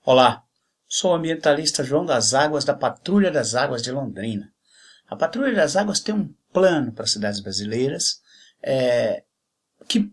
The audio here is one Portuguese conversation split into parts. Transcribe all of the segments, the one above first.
Olá, sou o ambientalista João das Águas da Patrulha das Águas de Londrina. A Patrulha das Águas tem um plano para as cidades brasileiras que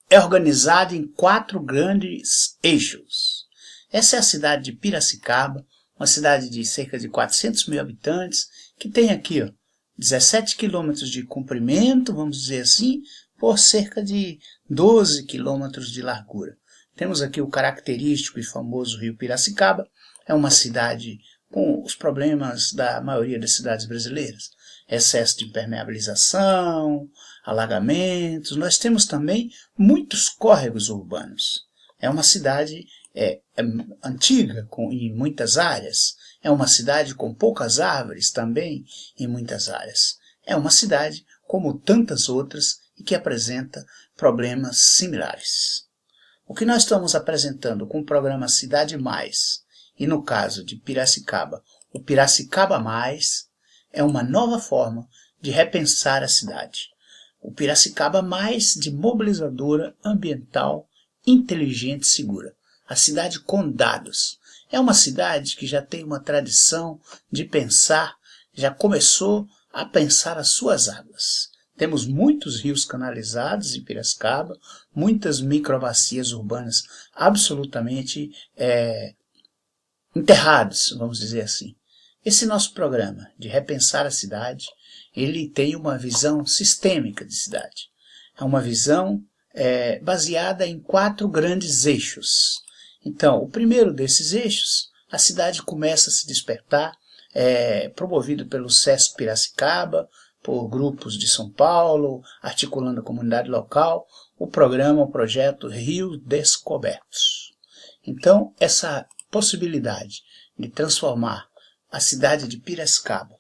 é organizado em 4 grandes eixos. Essa é a cidade de Piracicaba, uma cidade de cerca de 400 mil habitantes, que tem aqui 17 quilômetros de comprimento, vamos dizer assim, por cerca de 12 quilômetros de largura. Temos aqui o característico e famoso rio Piracicaba. É uma cidade com os problemas da maioria das cidades brasileiras. Excesso de impermeabilização, alagamentos. Nós temos também muitos córregos urbanos. É uma cidade antiga em muitas áreas. É uma cidade com poucas árvores também em muitas áreas. É uma cidade como tantas outras e que apresenta problemas similares. O que nós estamos apresentando com o programa Cidade Mais, e no caso de Piracicaba, o Piracicaba Mais, é uma nova forma de repensar a cidade. O Piracicaba Mais de mobilizadora ambiental, inteligente e segura. A cidade com dados. É uma cidade que já tem uma tradição de pensar, já começou a pensar as suas águas. Temos muitos rios canalizados em Piracicaba, muitas microbacias urbanas absolutamente enterradas, vamos dizer assim. Esse nosso programa de repensar a cidade, ele tem uma visão sistêmica de cidade. É uma visão baseada em 4 grandes eixos. Então, o primeiro desses eixos, a cidade começa a se despertar, promovido pelo SESC Piracicaba, por grupos de São Paulo, articulando a comunidade local, o projeto Rios Descobertos. Então, essa possibilidade de transformar a cidade de Piracicaba,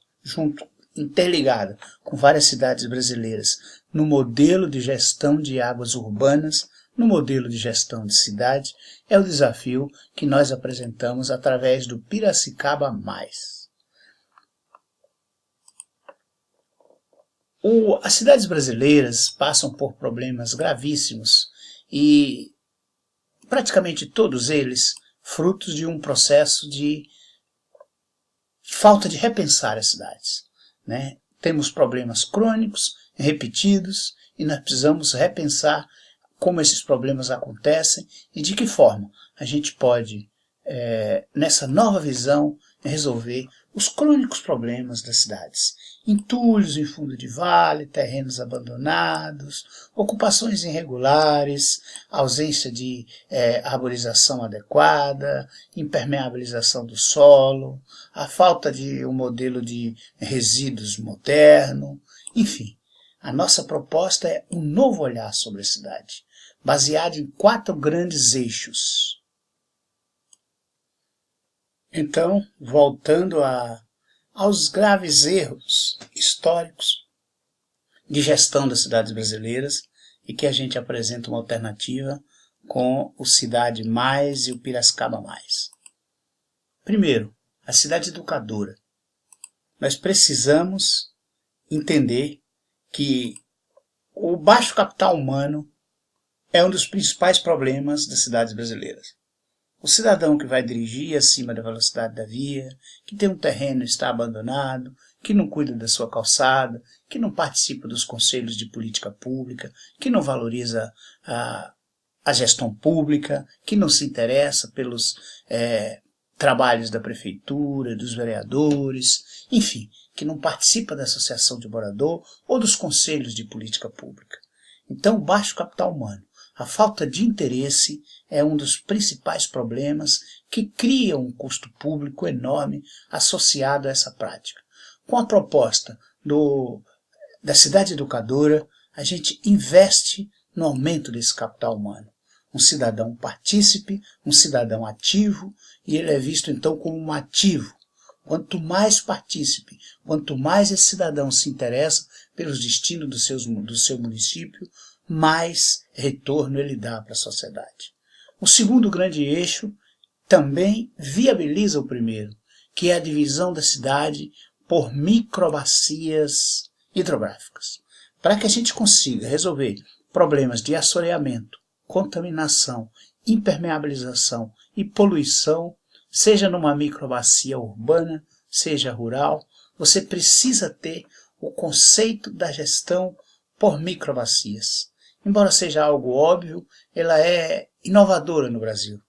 interligada com várias cidades brasileiras, no modelo de gestão de águas urbanas, no modelo de gestão de cidade, é o desafio que nós apresentamos através do Piracicaba Mais. As cidades brasileiras passam por problemas gravíssimos e praticamente todos eles frutos de um processo de falta de repensar as cidades. Temos problemas crônicos, repetidos, e nós precisamos repensar como esses problemas acontecem e de que forma a gente pode, nessa nova visão, resolver os crônicos problemas das cidades. Entulhos em fundo de vale, terrenos abandonados, ocupações irregulares, ausência de arborização adequada, impermeabilização do solo, a falta de um modelo de resíduos moderno, enfim. A nossa proposta é um novo olhar sobre a cidade, baseado em 4 grandes eixos. Então, voltando aos graves erros históricos de gestão das cidades brasileiras, e que a gente apresenta uma alternativa com o Cidade Mais e o Piracicaba Mais. Primeiro, a cidade educadora. Nós precisamos entender que o baixo capital humano é um dos principais problemas das cidades brasileiras. O cidadão que vai dirigir acima da velocidade da via, que tem um terreno que está abandonado, que não cuida da sua calçada, que não participa dos conselhos de política pública, que não valoriza a gestão pública, que não se interessa pelos trabalhos da prefeitura, dos vereadores, enfim, que não participa da associação de morador ou dos conselhos de política pública. Então, o baixo capital humano, a falta de interesse é um dos principais problemas que cria um custo público enorme associado a essa prática. Com a proposta da cidade educadora, a gente investe no aumento desse capital humano. Um cidadão partícipe, um cidadão ativo, e ele é visto então como um ativo. Quanto mais partícipe, quanto mais esse cidadão se interessa pelos destinos do seu município, mais retorno ele dá para a sociedade. O segundo grande eixo também viabiliza o primeiro, que é a divisão da cidade por microbacias hidrográficas. Para que a gente consiga resolver problemas de assoreamento, contaminação, impermeabilização e poluição, seja numa microbacia urbana, seja rural, você precisa ter o conceito da gestão por microbacias. Embora seja algo óbvio, ela é inovadora no Brasil.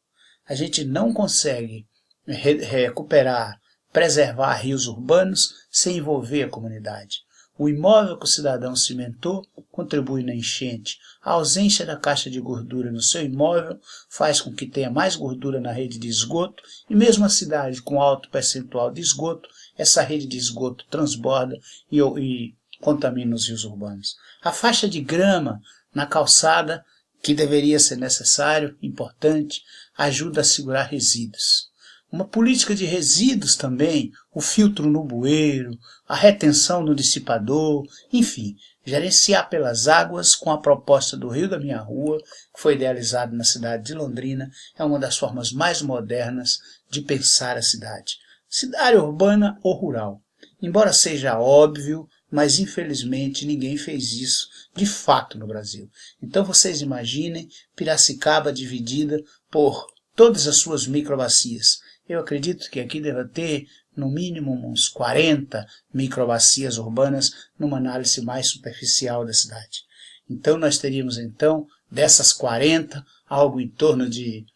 A gente não consegue recuperar, preservar rios urbanos sem envolver a comunidade. O imóvel que o cidadão cimentou contribui na enchente. A ausência da caixa de gordura no seu imóvel faz com que tenha mais gordura na rede de esgoto, e mesmo a cidade com alto percentual de esgoto, essa rede de esgoto transborda e contamina os rios urbanos. A faixa de grama na calçada, que deveria ser necessário, importante, ajuda a segurar resíduos. Uma política de resíduos também, o filtro no bueiro, a retenção no dissipador, enfim, gerenciar pelas águas com a proposta do Rio da Minha Rua, que foi idealizado na cidade de Londrina, é uma das formas mais modernas de pensar a cidade. Cidade urbana ou rural. Embora seja óbvio, mas infelizmente ninguém fez isso de fato no Brasil. Então vocês imaginem Piracicaba dividida por todas as suas microbacias. Eu acredito que aqui deva ter, no mínimo, uns 40 microbacias urbanas numa análise mais superficial da cidade. Então, nós teríamos, dessas 40, algo em torno de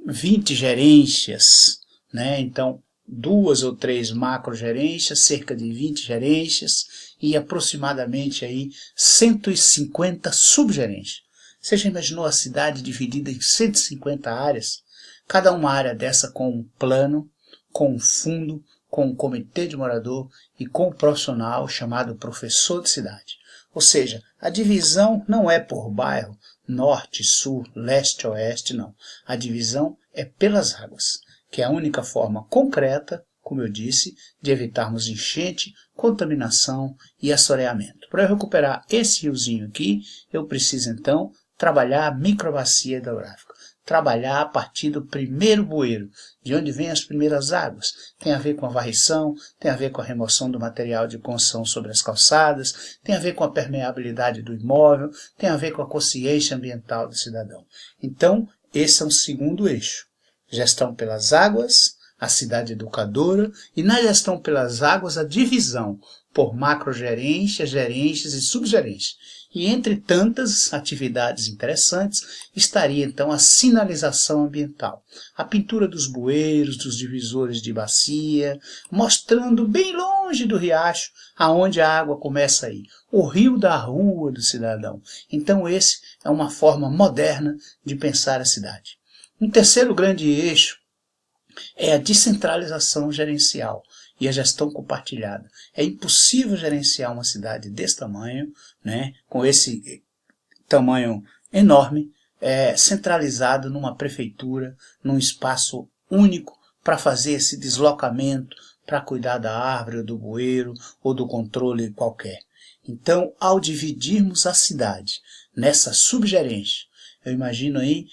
20 gerências, né? Então, 2 ou 3 macrogerências, cerca de 20 gerências e aproximadamente aí 150 subgerências. Você já imaginou a cidade dividida em 150 áreas? Cada uma área dessa com um plano, com um fundo, com um comitê de morador e com um profissional chamado professor de cidade. Ou seja, a divisão não é por bairro, norte, sul, leste, oeste, não. A divisão é pelas águas, que é a única forma concreta, como eu disse, de evitarmos enchente, contaminação e assoreamento. Para eu recuperar esse riozinho aqui, eu preciso trabalhar a microbacia hidrográfica. Trabalhar a partir do primeiro bueiro, de onde vêm as primeiras águas. Tem a ver com a varrição, tem a ver com a remoção do material de construção sobre as calçadas, tem a ver com a permeabilidade do imóvel, tem a ver com a consciência ambiental do cidadão. Então, esse é um segundo eixo. Gestão pelas águas, a cidade educadora, e na gestão pelas águas a divisão por macrogerências, gerências e subgerências. E entre tantas atividades interessantes, estaria então a sinalização ambiental. A pintura dos bueiros, dos divisores de bacia, mostrando bem longe do riacho, aonde a água começa a ir. O rio da rua do cidadão. Então esse é uma forma moderna de pensar a cidade. Um terceiro grande eixo é a descentralização gerencial e a gestão compartilhada. É impossível gerenciar uma cidade desse tamanho, né, com esse tamanho enorme, centralizado numa prefeitura, num espaço único para fazer esse deslocamento, para cuidar da árvore, ou do bueiro, ou do controle qualquer. Então, ao dividirmos a cidade nessa subgerência, eu imagino aí,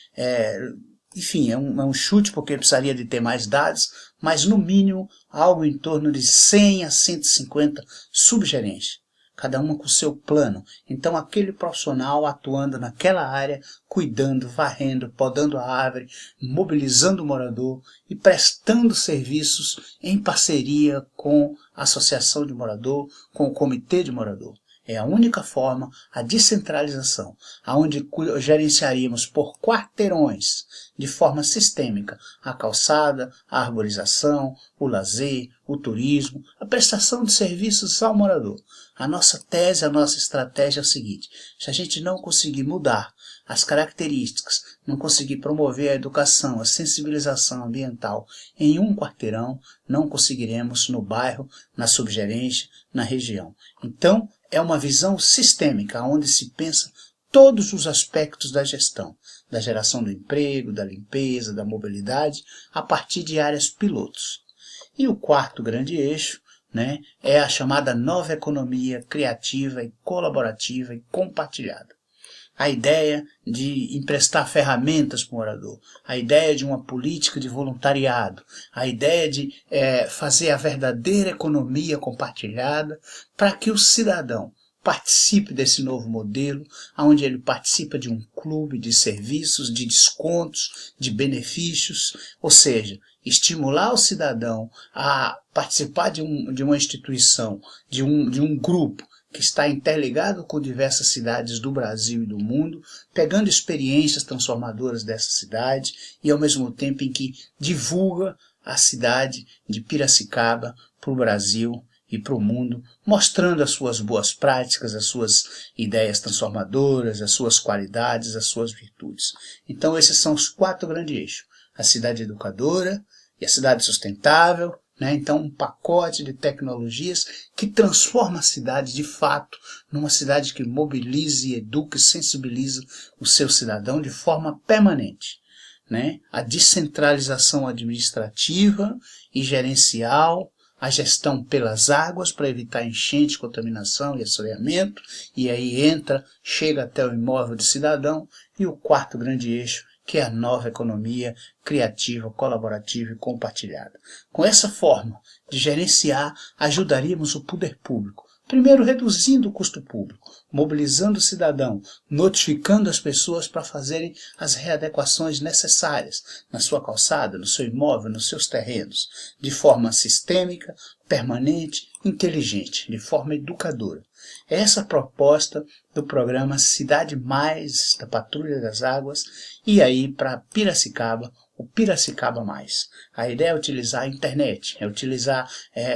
enfim, é um chute porque precisaria de ter mais dados, mas no mínimo algo em torno de 100 a 150 subgerências, cada uma com seu plano. Então aquele profissional atuando naquela área, cuidando, varrendo, podando a árvore, mobilizando o morador e prestando serviços em parceria com a associação de morador, com o comitê de morador. É a única forma, a descentralização, aonde gerenciaríamos por quarteirões, de forma sistêmica, a calçada, a arborização, o lazer, o turismo, a prestação de serviços ao morador. A nossa tese, a nossa estratégia é o seguinte: se a gente não conseguir mudar as características, não conseguir promover a educação, a sensibilização ambiental em um quarteirão, não conseguiremos no bairro, na subgerência, na região. Então, é uma visão sistêmica, onde se pensa todos os aspectos da gestão, da geração do emprego, da limpeza, da mobilidade, a partir de áreas pilotos. E o quarto grande eixo, né, é a chamada nova economia criativa e colaborativa e compartilhada. A ideia de emprestar ferramentas para o morador, a ideia de uma política de voluntariado, a ideia de fazer a verdadeira economia compartilhada para que o cidadão participe desse novo modelo, onde ele participa de um clube de serviços, de descontos, de benefícios, ou seja, estimular o cidadão a participar de uma instituição, de um grupo que está interligado com diversas cidades do Brasil e do mundo, pegando experiências transformadoras dessa cidade e ao mesmo tempo em que divulga a cidade de Piracicaba para o Brasil e para o mundo, mostrando as suas boas práticas, as suas ideias transformadoras, as suas qualidades, as suas virtudes. Então esses são os 4 grandes eixos: a cidade educadora e a cidade sustentável, né? Então um pacote de tecnologias que transforma a cidade de fato numa cidade que mobilize, educa e sensibiliza o seu cidadão de forma permanente. Né? A descentralização administrativa e gerencial, a gestão pelas águas para evitar enchente, contaminação e assoreamento, e aí chega até o imóvel do cidadão, e o 4º grande eixo, que é a nova economia criativa, colaborativa e compartilhada. Com essa forma de gerenciar, ajudaríamos o poder público, primeiro reduzindo o custo público, mobilizando o cidadão, notificando as pessoas para fazerem as readequações necessárias na sua calçada, no seu imóvel, nos seus terrenos, de forma sistêmica, permanente, inteligente, de forma educadora. Essa é a proposta do programa Cidade Mais, da Patrulha das Águas, e aí para Piracicaba, o Piracicaba Mais. A ideia é utilizar a internet, é utilizar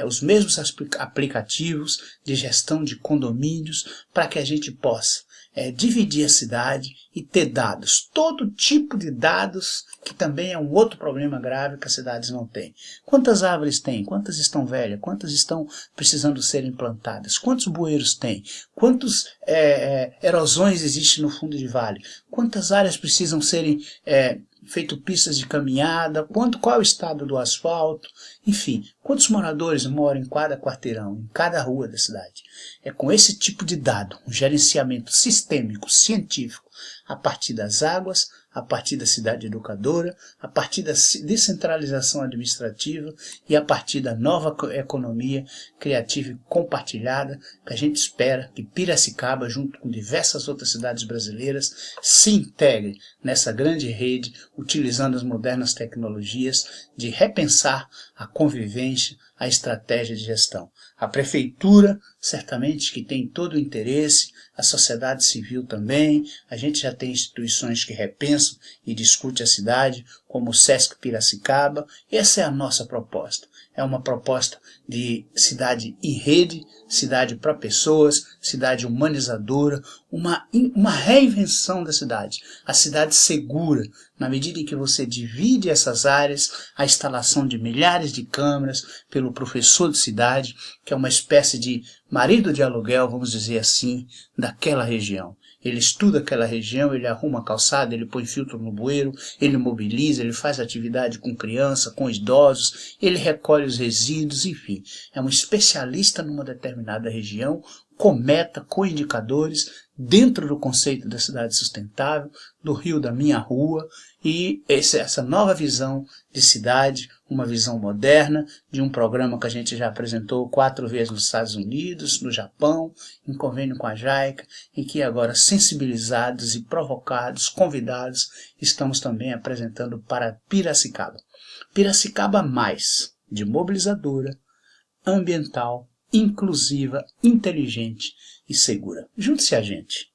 os mesmos aplicativos de gestão de condomínios para que a gente possa dividir a cidade e ter dados, todo tipo de dados, que também é um outro problema grave que as cidades não têm. Quantas árvores tem? Quantas estão velhas? Quantas estão precisando ser implantadas? Quantos bueiros tem? Quantas erosões existem no fundo de vale? Quantas áreas precisam serem feito pistas de caminhada, qual é o estado do asfalto, enfim, quantos moradores moram em cada quarteirão, em cada rua da cidade. É com esse tipo de dado, um gerenciamento sistêmico, científico, a partir das águas, a partir da cidade educadora, a partir da descentralização administrativa e a partir da nova economia criativa e compartilhada, que a gente espera que Piracicaba, junto com diversas outras cidades brasileiras, se integre nessa grande rede, utilizando as modernas tecnologias de repensar a convivência, a estratégia de gestão. A prefeitura, certamente, que tem todo o interesse, a sociedade civil também, a gente já tem instituições que repensam e discutem a cidade, como o Sesc Piracicaba. Essa é a nossa proposta. É uma proposta de cidade em rede, cidade para pessoas, cidade humanizadora, uma reinvenção da cidade. A cidade segura, na medida em que você divide essas áreas, a instalação de milhares de câmeras pelo professor de cidade, que é uma espécie de marido de aluguel, vamos dizer assim, daquela região. Ele estuda aquela região, ele arruma a calçada, ele põe filtro no bueiro, ele mobiliza, ele faz atividade com criança, com idosos, ele recolhe os resíduos, enfim. É um especialista numa determinada região, com meta, com indicadores, dentro do conceito da cidade sustentável, do Rio da Minha Rua, e essa nova visão de cidade, uma visão moderna, de um programa que a gente já apresentou 4 vezes nos Estados Unidos, no Japão, em convênio com a JICA, e que agora, sensibilizados e provocados, convidados, estamos também apresentando para Piracicaba. Piracicaba Mais, de mobilizadora, ambiental, inclusiva, inteligente e segura. Junte-se a gente.